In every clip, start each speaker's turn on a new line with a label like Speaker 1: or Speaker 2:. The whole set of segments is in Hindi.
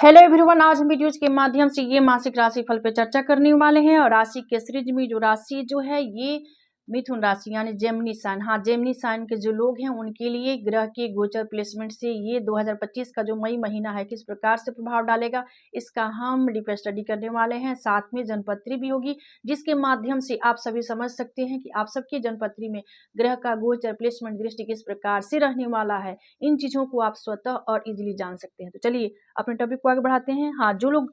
Speaker 1: हेलो एवरीवन, आज हम वीडियोज के माध्यम से ये मासिक राशि फल पे चर्चा करने वाले हैं। और राशि के सीरीज में जो राशि जो है ये मिथुन राशि यानी जेमिनी साइन। हाँ, जेमिनी साइन के जो लोग हैं उनके लिए ग्रह के गोचर प्लेसमेंट से ये 2025 का जो मई महीना है किस प्रकार से प्रभाव डालेगा, इसका हम डीप स्टडी करने वाले हैं। साथ में जनपत्री भी होगी, जिसके माध्यम से आप सभी समझ सकते हैं कि आप सबकी जनपत्री में ग्रह का गोचर प्लेसमेंट दृष्टि किस प्रकार से रहने वाला है। इन चीजों को आप स्वतः और इजिली जान सकते हैं। तो चलिए अपने टॉपिक को आगे बढ़ाते हैं। हाँ, जो लोग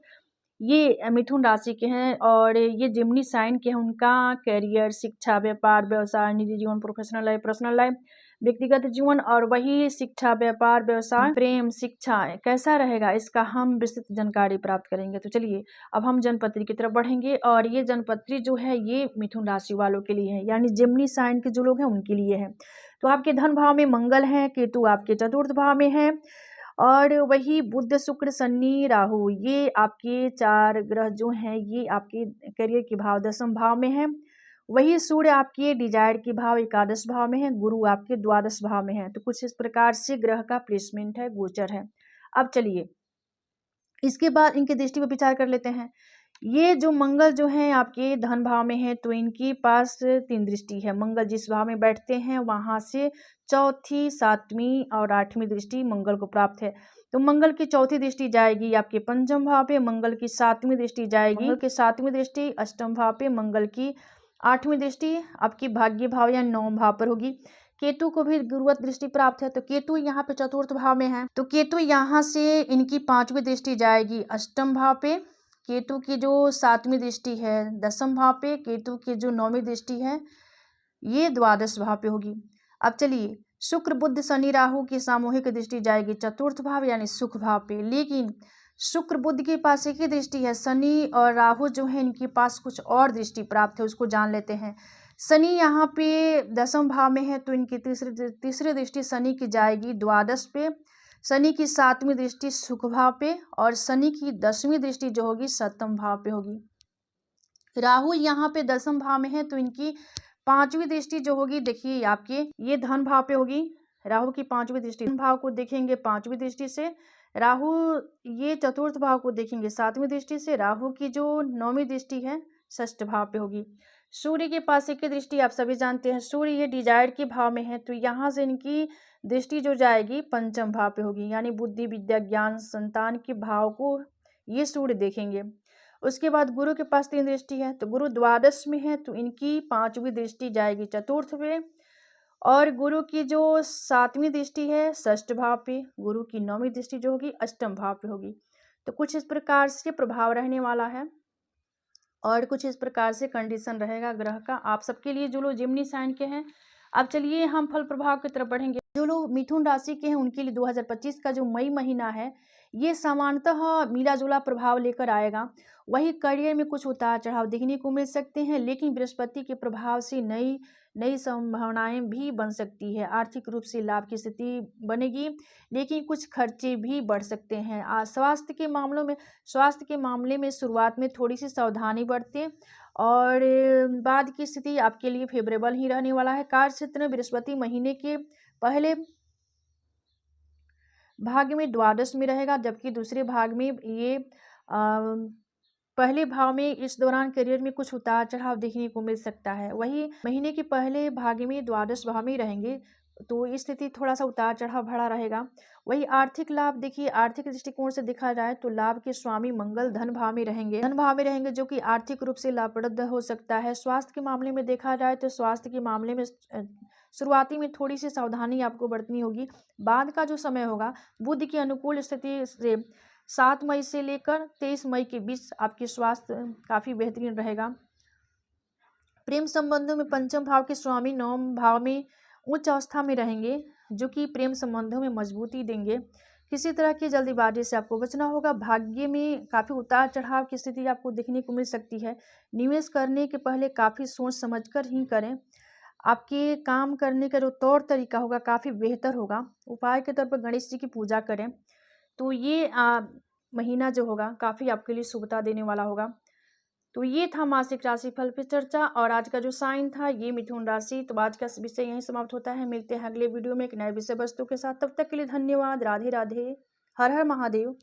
Speaker 1: ये मिथुन राशि के हैं और ये जेमिनी साइन के हैं, उनका करियर, शिक्षा, व्यापार, व्यवसाय, निजी जीवन, प्रोफेशनल लाइफ, पर्सनल लाइफ, व्यक्तिगत जीवन और वही शिक्षा, व्यापार, व्यवसाय, प्रेम, शिक्षा कैसा रहेगा, इसका हम विस्तृत जानकारी प्राप्त करेंगे। तो चलिए अब हम जनपत्री की तरफ बढ़ेंगे। और ये जनपत्री जो है ये मिथुन राशि वालों के लिए है, यानी जेमिनी साइन के जो लोग हैं उनके लिए है। तो आपके धन भाव में मंगल है, केतु आपके चतुर्थ भाव में है, और वही बुध, शुक्र, शनि, राहु, ये आपके चार ग्रह जो हैं ये आपके करियर के भाव 10वें भाव में है। वही सूर्य आपके डिजायर के भाव 11 भाव में है, गुरु आपके 12 भाव में है। तो कुछ इस प्रकार से ग्रह का प्लेसमेंट है, गोचर है। अब चलिए इसके बाद इनकी दृष्टि पर विचार कर लेते हैं। ये जो मंगल जो है आपके धन भाव में है, तो इनके पास 3 दृष्टि है। मंगल जिस भाव में बैठते हैं वहां से चौथी, 7वीं और 8वीं दृष्टि मंगल को प्राप्त है। तो मंगल की चौथी दृष्टि जाएगी आपके पंचम भाव पे, मंगल की 7वीं दृष्टि जाएगी, मंगल की 7वीं दृष्टि अष्टम भाव पे, मंगल की 8वीं दृष्टि आपकी भाग्य भाव या 9वें भाव पर होगी। केतु को भी गुरुवत दृष्टि प्राप्त है, तो केतु यहाँ पे चतुर्थ भाव में है। तो केतु यहाँ से इनकी 5वीं दृष्टि जाएगी अष्टम भाव पे, केतु की जो 7वीं दृष्टि है 10वें भाव पे, केतु की जो 9वीं दृष्टि है ये 12 भाव पे होगी। अब चलिए शुक्र, बुध, शनि, राहु की सामूहिक दृष्टि जाएगी चतुर्थ भाव यानी सुख भाव पे। लेकिन शुक्र बुध के पास एक ही दृष्टि है, शनि और राहु जो है इनके पास कुछ और दृष्टि प्राप्त है, उसको जान लेते हैं। शनि यहाँ पे 10वें भाव में है, तो इनकी तीसरी दृष्टि शनि की जाएगी 12 पे, शनि की 7वीं दृष्टि सुख भाव पे, और शनि की 10वीं दृष्टि जो होगी 7वें भाव पे होगी। राहु यहाँ पे 10वें भाव में है, तो इनकी 5वीं दृष्टि जो होगी देखिए आपके ये धन भाव पे होगी। राहु की 5वीं दृष्टि धन भाव को देखेंगे 5वीं दृष्टि से, राहु ये चतुर्थ भाव को देखेंगे 7वीं दृष्टि से, राहु की जो 9वीं दृष्टि है 6ठ भाव पे होगी। सूर्य के पास एक दृष्टि आप सभी जानते हैं, सूर्य ये डिजायर के भाव में है, तो यहाँ से इनकी दृष्टि जो जाएगी पंचम भाव पे होगी, यानी बुद्धि, विद्या, ज्ञान, संतान के भाव को ये सूर्य देखेंगे। उसके बाद गुरु के पास 3 दृष्टि है, तो गुरु 12 में है, तो इनकी 5वीं दृष्टि जाएगी चतुर्थ पे, और गुरु की जो 7वीं दृष्टि है 6ठ भाव पे, गुरु की 9वीं दृष्टि जो होगी अष्टम भाव पे होगी। तो कुछ इस प्रकार से प्रभाव रहने वाला है और कुछ इस प्रकार से कंडीशन रहेगा ग्रह का आप सबके लिए जो लोग जेमिनी साइन के हैं। अब चलिए हम फल प्रभाव की तरफ बढ़ेंगे। जो लोग मिथुन राशि के हैं उनके लिए 2025 का जो मई महीना है ये सामान्यतः मिला जुला प्रभाव लेकर आएगा। वही करियर में कुछ उतार चढ़ाव देखने को मिल सकते हैं, लेकिन बृहस्पति के प्रभाव से नई नई संभावनाएं भी बन सकती है। आर्थिक रूप से लाभ की स्थिति बनेगी, लेकिन कुछ खर्चे भी बढ़ सकते हैं। स्वास्थ्य के मामले में शुरुआत में थोड़ी सी सावधानी बरतें और बाद की स्थिति आपके लिए फेवरेबल ही रहने वाला है। कार्य क्षेत्र में बृहस्पति महीने के पहले भाग में द्वादश में रहेगा, जबकि दूसरे भाग में ये पहले भाव में इस दौरान करियर में कुछ उतार चढ़ाव देखने को मिल सकता है। वही महीने के पहले भाग में द्वादश भाव में रहेंगे, तो स्थिति थोड़ा सा उतार चढ़ाव भरा रहेगा। वही आर्थिक लाभ देखिए, आर्थिक दृष्टिकोण से देखा जाए तो लाभ के स्वामी मंगल धन भाव में रहेंगे, जो कि आर्थिक रूप से लाभप्रद हो सकता है। स्वास्थ्य के मामले में देखा जाए तो स्वास्थ्य के मामले में शुरुआती में थोड़ी सी सावधानी आपको बरतनी होगी। बाद का जो समय होगा बुध की अनुकूल स्थिति से 7 मई से लेकर 23 मई के बीच आपके स्वास्थ्य काफी बेहतरीन रहेगा। प्रेम संबंधों में पंचम भाव के स्वामी 9वें भाव में उच्च अवस्था में रहेंगे, जो कि प्रेम संबंधों में मजबूती देंगे। किसी तरह की जल्दीबाजी से आपको बचना होगा। भाग्य में काफी उतार चढ़ाव की स्थिति आपको देखने को मिल सकती है। निवेश करने के पहले काफी सोच समझकर ही करें। आपके काम करने का जो तौर तरीका होगा काफी बेहतर होगा। उपाय के तौर पर गणेश जी की पूजा करें, तो ये महीना जो होगा काफी आपके लिए शुभता देने वाला होगा। तो ये था मासिक राशि फल पे चर्चा, और आज का जो साइन था ये मिथुन राशि। तो आज का विषय यहीं समाप्त होता है। मिलते हैं अगले वीडियो में एक नए विषय वस्तु के साथ। तब तक के लिए धन्यवाद। राधे राधे। हर हर महादेव।